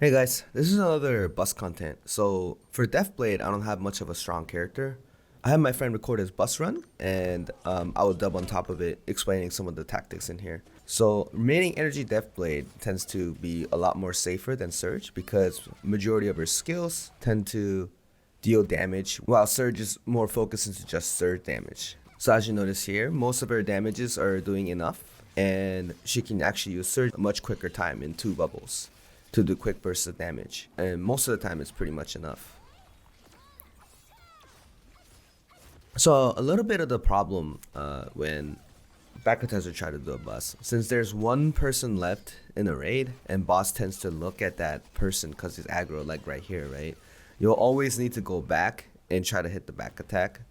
Hey guys, this is another bus content. So for Deathblade, I don't have much of a strong character. I have my friend record his bus run, and I will dub on top of it, explaining some of the tactics in here. So remaining energy Deathblade tends to be a lot more safer than Surge because majority of her skills tend to deal damage, while Surge is more focused into just Surge damage. So as you notice here, most of her damages are doing enough, and she can actually use Surge a much quicker time in 2 bubbles to do quick bursts of damage, and most of the time it's pretty much enough. So a little bit of the problem when back attacks are trying to do a bus, since there's one person left in a raid and boss tends to look at that person because he's aggro, like right here, right? You'll always need to go back and try to hit the back attack.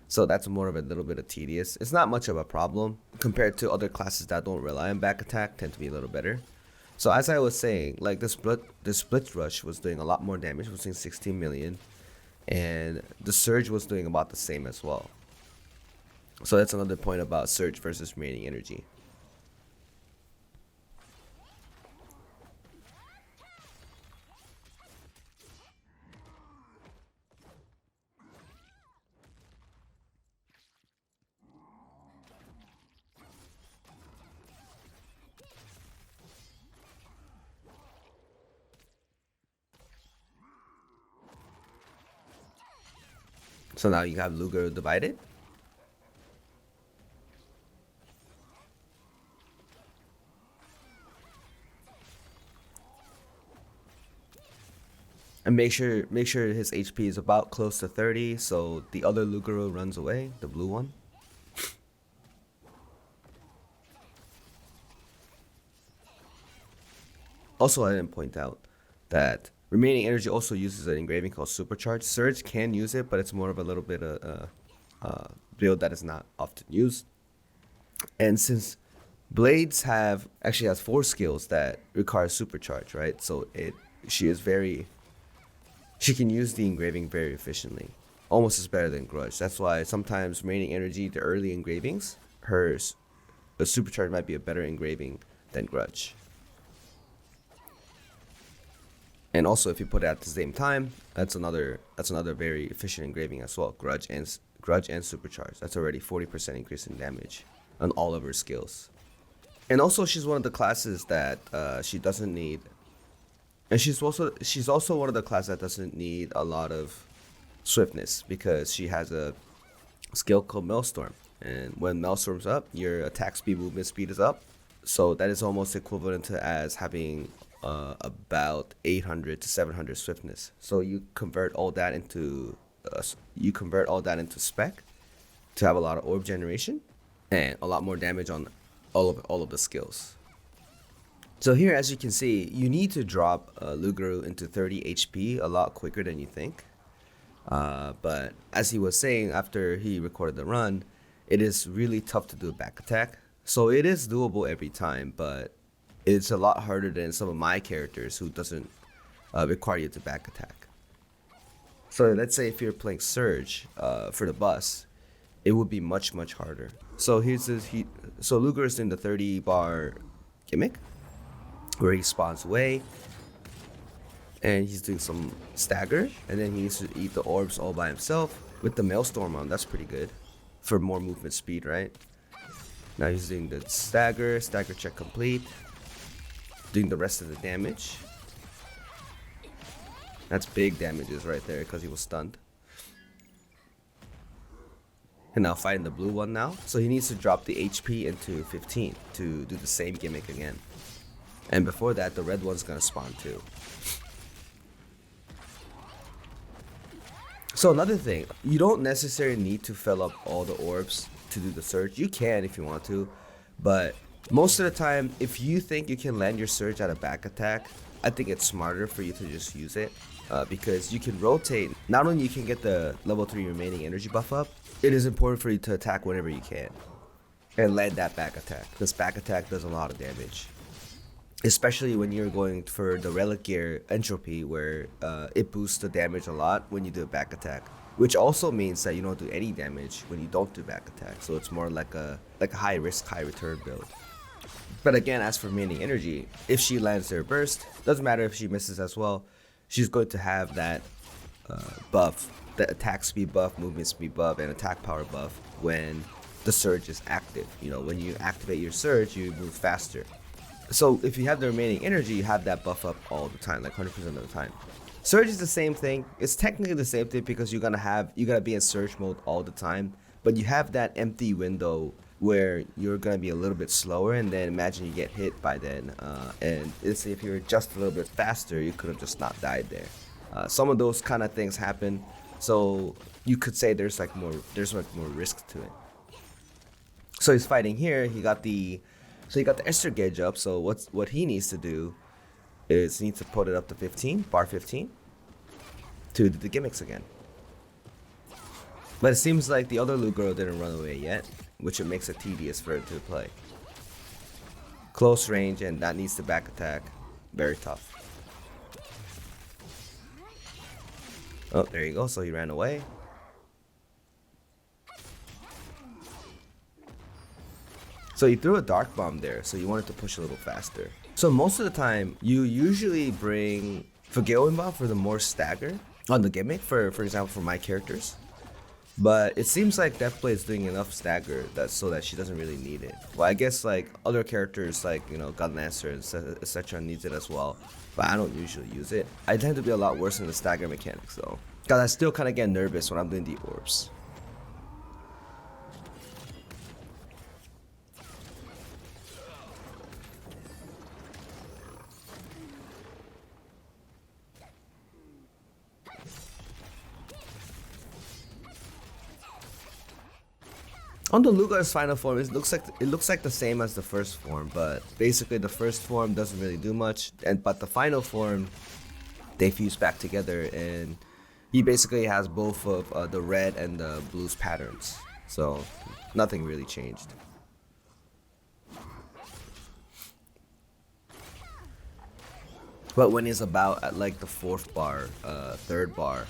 So that's more of a little bit of tedious. It's not much of a problem compared to other classes that don't rely on back attack, tend to be a little better. So as I was saying, like the split rush was doing a lot more damage, was doing 16 million, and the surge was doing about the same as well. So that's another point about surge versus remaining energy. So now you have Luger divided. And make sure his HP is about close to 30, so the other Lugero runs away, the blue one. Also, I didn't point out that remaining energy also uses an engraving called Supercharge. Surge can use it, but it's more of a little bit of build that is not often used. And since Blades actually has 4 skills that require Supercharge, right? So she can use the engraving very efficiently, almost as better than Grudge. That's why sometimes remaining energy, the early engravings, a Supercharge might be a better engraving than Grudge. And also, if you put it at the same time, that's another very efficient engraving as well. Grudge and Supercharge. That's already 40% increase in damage on all of her skills. And also, she's one of the classes that she doesn't need. And she's also one of the classes that doesn't need a lot of swiftness because she has a skill called Maelstrom. And when Maelstrom's up, your attack speed, movement speed is up. So that is almost equivalent to as having about 800 to 700 swiftness. So you convert all that into spec to have a lot of orb generation and a lot more damage on all of the skills. So here, as you can see, you need to drop Luguru into 30 HP a lot quicker than you think. But as he was saying after he recorded the run, it is really tough to do a back attack. So it is doable every time, but it's a lot harder than some of my characters who doesn't require you to back attack. So let's say if you're playing Surge for the bus, it would be much harder. So so Luger is in the 30 bar gimmick where he spawns away and he's doing some stagger, and then he needs to eat the orbs all by himself with the Maelstrom on. That's pretty good for more movement speed, right? Now he's doing the stagger check complete, doing the rest of the damage. That's big damages right there because he was stunned. And now fighting the blue one now. So he needs to drop the HP into 15 to do the same gimmick again. And before that, the red one's gonna spawn too. So another thing, you don't necessarily need to fill up all the orbs to do the surge. You can if you want to, but most of the time, if you think you can land your surge at a back attack, I think it's smarter for you to just use it because you can rotate. Not only you can get the level 3 remaining energy buff up, it is important for you to attack whenever you can and land that back attack. This back attack does a lot of damage, especially when you're going for the relic gear entropy, where it boosts the damage a lot when you do a back attack, which also means that you don't do any damage when you don't do back attack. So it's more like a high risk, high return build. But again, as for remaining energy, if she lands her burst, doesn't matter if she misses as well, she's going to have that buff, the attack speed buff, movement speed buff, and attack power buff when the surge is active. You know, when you activate your surge, you move faster. So if you have the remaining energy, you have that buff up all the time, like 100% of the time. Surge is the same thing. It's technically the same thing because you're gonna be in surge mode all the time, but you have that empty window where you're gonna be a little bit slower, and then imagine you get hit by then, and let's say if you're just a little bit faster, you could have just not died there. Some of those kind of things happen, so you could say there's more risk to it. So he's fighting here. He got the Esther gauge up. So what he needs to do is he needs to put it up to 15, bar 15, to do the gimmicks again. But it seems like the other Lugro didn't run away yet, which it makes it tedious for it to play. Close range, and that needs to back attack. Very tough. Oh, there you go. So he ran away. So he threw a dark bomb there, so you wanted to push a little faster. So most of the time, you usually bring Fagilwimba for the more stagger on the gimmick, for example, for my characters. But it seems like Deathblade is doing enough stagger so that she doesn't really need it. Well, I guess like other characters like, you know, Godlancer, etc. needs it as well. But I don't usually use it. I tend to be a lot worse in the stagger mechanics though, because I still kind of get nervous when I'm doing the orbs. On the Lugar's final form, it looks like the same as the first form, but basically the first form doesn't really do much, but the final form, they fuse back together, and he basically has both of the red and the blue's patterns, so nothing really changed. But when he's about at like the fourth bar, third bar,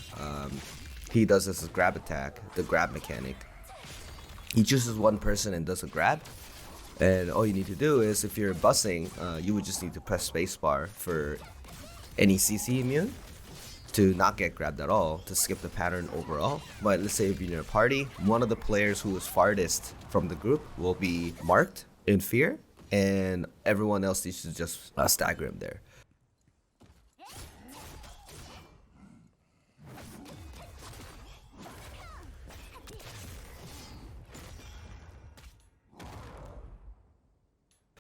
he does this grab attack, the grab mechanic. He chooses one person and does a grab, and all you need to do is, if you're bussing, you would just need to press spacebar for any CC immune to not get grabbed at all, to skip the pattern overall. But let's say if you're in a party, one of the players who is farthest from the group will be marked in fear, and everyone else needs to just stagger him there.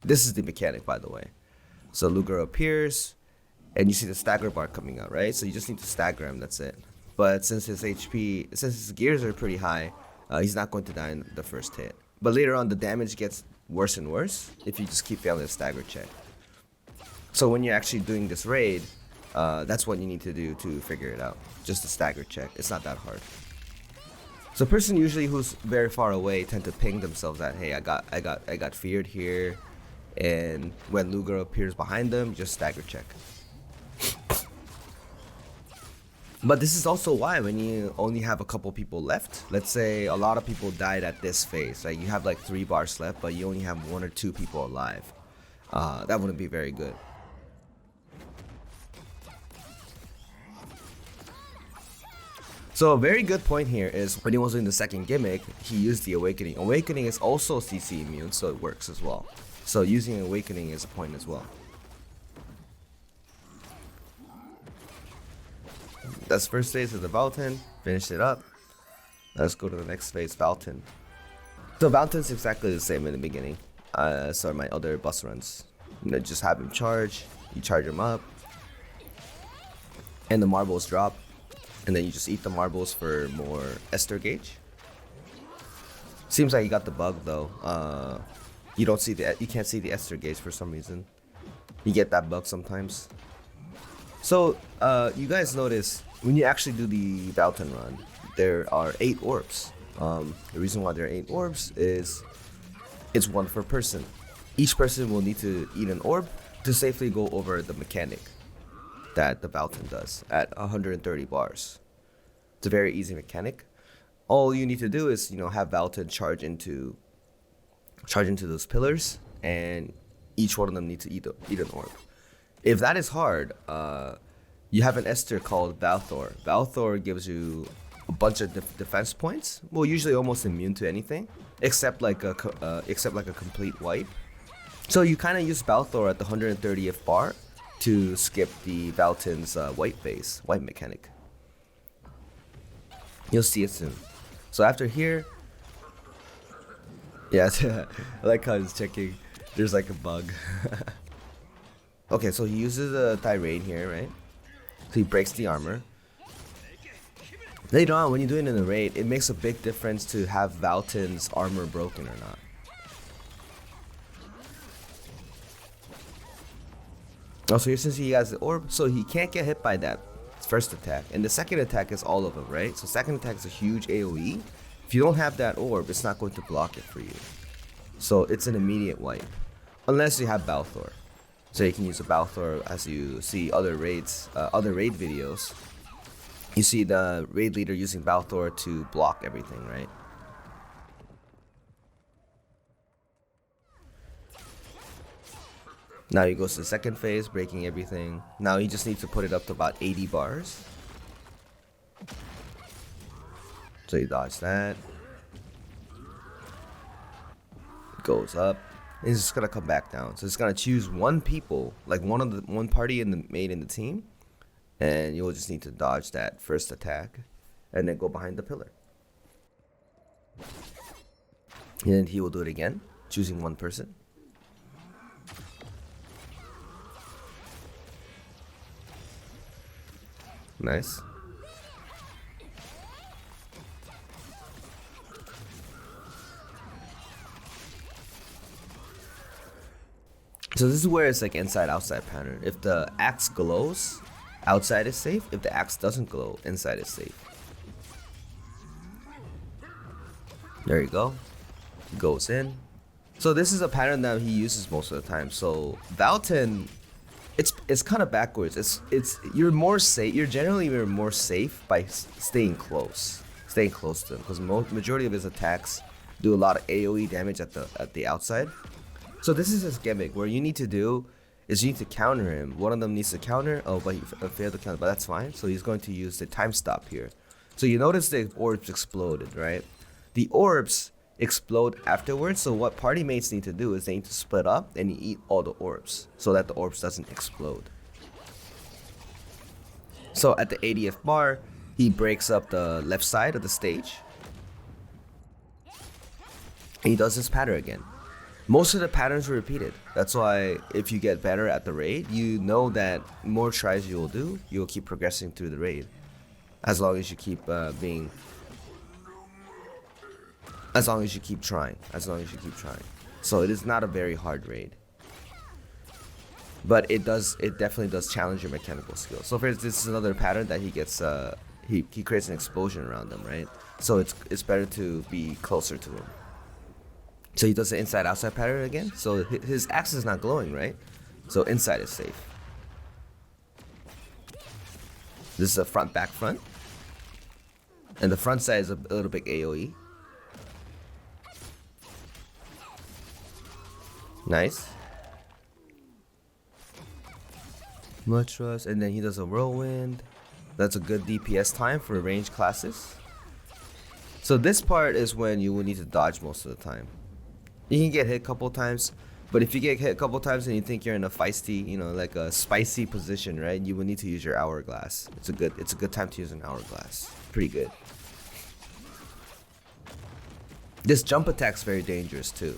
This is the mechanic, by the way. So Luger appears, and you see the stagger bar coming out, right? So you just need to stagger him, that's it. But since his gears are pretty high, he's not going to die in the first hit. But later on, the damage gets worse and worse if you just keep failing the stagger check. So when you're actually doing this raid, that's what you need to do to figure it out. Just a stagger check. It's not that hard. So a person usually who's very far away tend to ping themselves that, hey, I got feared here. And when Luger appears behind them, just stagger check. But this is also why when you only have a couple people left, let's say a lot of people died at this phase, like you have like 3 bars left, but you only have 1 or 2 people alive, that wouldn't be very good. So a very good point here is when he was doing the second gimmick, he used the Awakening. Awakening is also CC immune, so it works as well. So using Awakening is a point as well. That's first phase of the Valtan. Finished it up. Let's go to the next phase, Valtan. So Valtan's exactly the same in the beginning. So my other bus runs. You know, just have him charge. You charge him up. And the marbles drop. And then you just eat the marbles for more Esther gauge. Seems like you got the bug though. You can't see the Esther gauge for some reason. You get that bug sometimes. So you guys notice when you actually do the Valtan run, there are 8 orbs. The reason why there are 8 orbs is it's 1 per person. Each person will need to eat an orb to safely go over the mechanic that the Valtan does at 130 bars. It's a very easy mechanic. All you need to do is, have Valtan charge into those pillars, and each one of them need to eat an orb. If that is hard, you have an Esther called Valthor. Valthor gives you a bunch of defense points. Well, usually almost immune to anything, except like a complete wipe. So you kind of use Valthor at the 130th bar to skip the Valtan's wipe mechanic. You'll see it soon. So after here, yeah, I like how he's checking. There's like a bug. Okay, so he uses a Tyrane here, right? So he breaks the armor. Later on, when you're doing it in a raid, it makes a big difference to have Valtan's armor broken or not. Also, here since he has the orb, so he can't get hit by that first attack. And the second attack is all of them, right? So second attack is a huge AoE. If you don't have that orb, it's not going to block it for you. So it's an immediate wipe. Unless you have Balthor. So you can use a Balthor as you see other raid videos. You see the raid leader using Balthor to block everything, right? Now he goes to the second phase, breaking everything. Now he just needs to put it up to about 80 bars. So you dodge that. Goes up. And he's just gonna come back down. So it's gonna choose one party made in the team. And you'll just need to dodge that first attack. And then go behind the pillar. And he will do it again, choosing one person. Nice. So this is where it's like inside outside pattern. If the axe glows, outside is safe. If the axe doesn't glow, inside is safe. There you go. Goes in. So this is a pattern that he uses most of the time. So Valtan, it's kind of backwards. You're more safe. You're generally more safe by staying close to him, because majority of his attacks do a lot of AoE damage at the outside. So this is his gimmick. Where you need to do is you need to counter him. One of them needs to counter. Oh, but he failed to counter, but that's fine. So he's going to use the time stop here. So you notice the orbs exploded, right? The orbs explode afterwards. So what party mates need to do is they need to split up and eat all the orbs so that the orbs doesn't explode. So at the 80th bar, he breaks up the left side of the stage. And he does his pattern again. Most of the patterns are repeated. That's why if you get better at the raid, you know that more tries you will do, you will keep progressing through the raid. As long as you keep trying. So it is not a very hard raid. But it definitely does challenge your mechanical skills. So for instance, this is another pattern that he gets, he creates an explosion around them, right? So it's better to be closer to him. So he does the inside-outside pattern again. So his axe is not glowing, right? So inside is safe. This is a front-back front. And the front side is a little bit AoE. Nice. Much trust. And then he does a whirlwind. That's a good DPS time for ranged classes. So this part is when you will need to dodge most of the time. You can get hit a couple times, but if you get hit a couple times and you think you're in a feisty, like a spicy position, right? You will need to use your hourglass. It's a good time to use an hourglass. Pretty good. This jump attack's very dangerous too.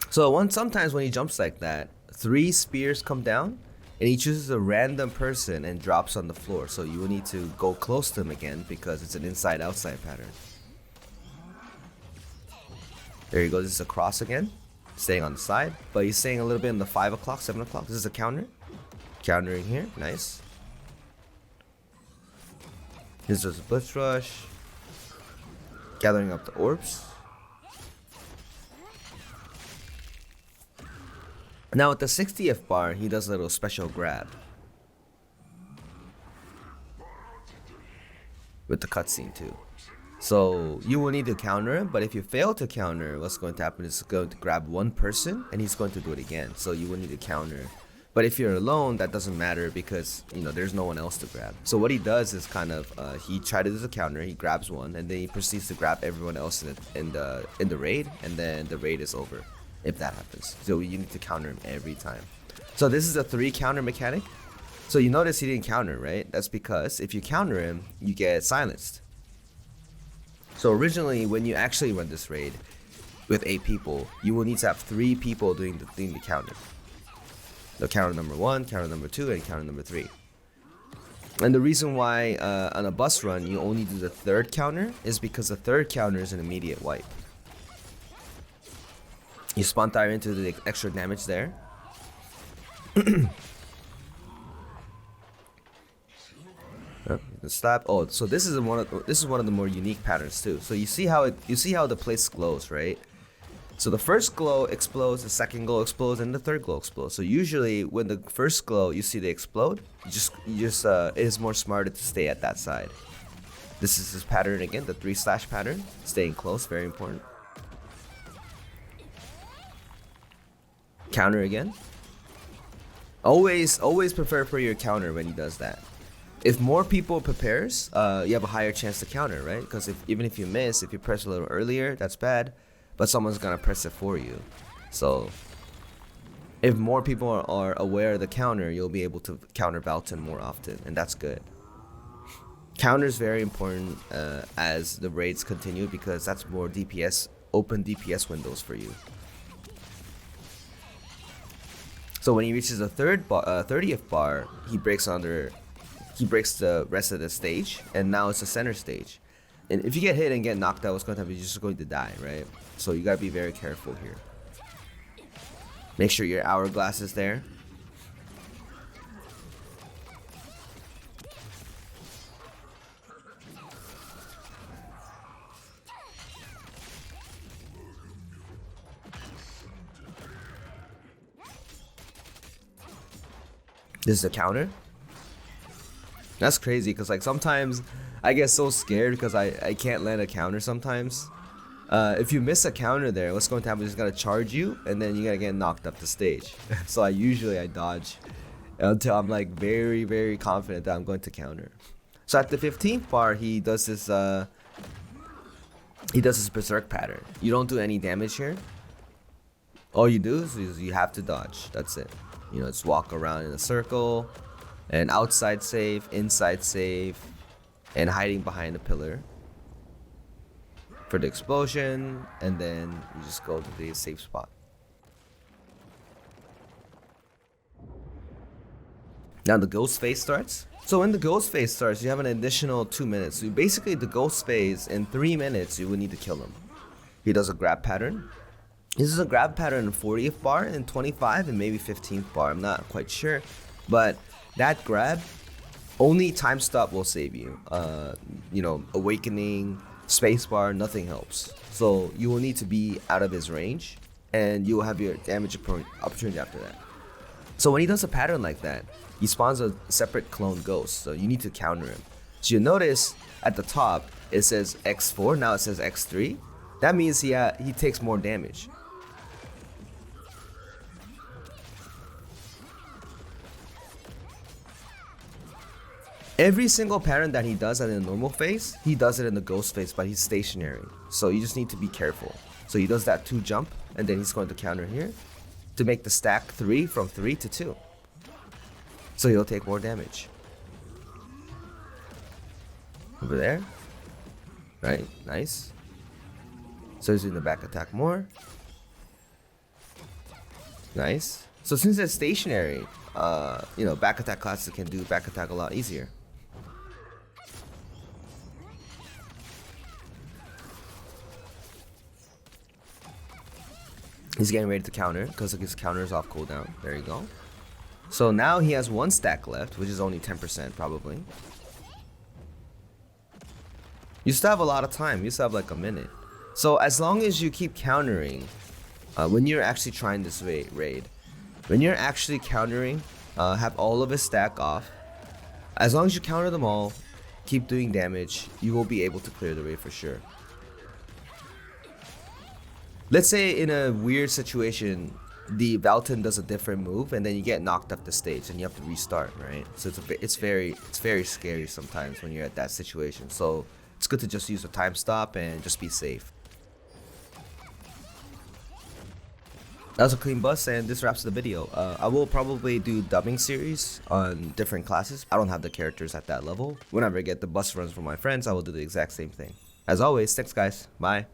So sometimes when he jumps like that, 3 spears come down, and he chooses a random person and drops on the floor. So you will need to go close to him again because it's an inside-outside pattern. There you go. This is a cross again, staying on the side, but he's staying a little bit in the 5 o'clock, 7 o'clock. This is a counter. Countering here, nice. This is a blitz rush. Gathering up the orbs. Now at the 60th bar, he does a little special grab. With the cutscene too. So you will need to counter him, but if you fail to counter, what's going to happen is it's going to grab one person and he's going to do it again. So you will need to counter. But if you're alone, that doesn't matter because, you know, there's no one else to grab. So what he does is kind of he tries to do the counter, he grabs one, and then he proceeds to grab everyone else in the raid, and then the raid is over if that happens. So you need to counter him every time. So this is a 3 counter mechanic. So you notice he didn't counter, right? That's because if you counter him, you get silenced. So originally, when you actually run this raid with 8 people, you will need to have 3 people doing the counter. The counter number 1, counter number 2, and counter number 3. And the reason why on a bus run you only do the 3rd counter is because the 3rd counter is an immediate wipe. You spawn tire into the extra damage there. The slap. Oh, so this is one of the more unique patterns too. So you see how the place glows, right? So the first glow explodes, the second glow explodes, and the third glow explodes. So usually when the first glow you see they explode, it is more smarter to stay at that side. This is this pattern again, the 3/ pattern, staying close, very important. Counter again. Always prepare for your counter when he does that. If more people prepares, you have a higher chance to counter, right? Because even if you miss, if you press a little earlier, that's bad, but someone's gonna press it for you. So if more people are aware of the counter, you'll be able to counter Valtan more often, and that's good. Counter is very important as the raids continue because that's more DPS, open DPS windows for you. So when he reaches the 30th bar, he breaks the rest of the stage, and now it's the center stage. And if you get hit and get knocked out, what's going to happen? You're just going to die, right? So you gotta be very careful here. Make sure your hourglass is there. This is a counter. That's crazy because like sometimes I get so scared because I can't land a counter sometimes. If you miss a counter there, what's going to happen is it's going to charge you and then you're going to get knocked up the stage. So I usually dodge until I'm like very, very confident that I'm going to counter. So at the 15th bar, he does this berserk pattern. You don't do any damage here. All you do is you have to dodge. That's it. You know, just walk around in a circle, and outside save, inside save, and hiding behind a pillar for the explosion, and then you just go to the safe spot. Now the ghost phase starts. So when the ghost phase starts, you have an additional 2 minutes. So basically the ghost phase, in 3 minutes, you will need to kill him. He does a grab pattern. This is a grab pattern in 40th bar, and 25, and maybe 15th bar. I'm not quite sure. But that grab, only time stop will save you. You know, awakening, spacebar, nothing helps. So you will need to be out of his range, and you will have your damage opportunity after that. So when he does a pattern like that, he spawns a separate clone ghost. So you need to counter him. So you notice at the top it says X4. Now it says X3. That means he takes more damage. Every single pattern that he does in the normal phase, he does it in the ghost phase, but he's stationary. So you just need to be careful. So he does that 2 jump, and then he's going to counter here to make the stack 3 from 3 to 2. So he'll take more damage. Over there. Right, nice. So he's doing the back attack more. Nice. So since it's stationary, you know, back attack classes can do back attack a lot easier. He's getting ready to counter because his counter is off cooldown. There you go. So now he has 1 stack left, which is only 10% probably. You still have a lot of time. You still have like a minute. So as long as you keep countering, when you're actually trying this raid, when you're actually countering, have all of his stack off. As long as you counter them all, keep doing damage, you will be able to clear the wave for sure. Let's say in a weird situation, the Valtan does a different move and then you get knocked off the stage and you have to restart, right? So it's very scary sometimes when you're at that situation. So it's good to just use a time stop and just be safe. That was a clean bus, and this wraps the video. I will probably do dubbing series on different classes. I don't have the characters at that level. Whenever I get the bus runs from my friends, I will do the exact same thing. As always, thanks guys. Bye.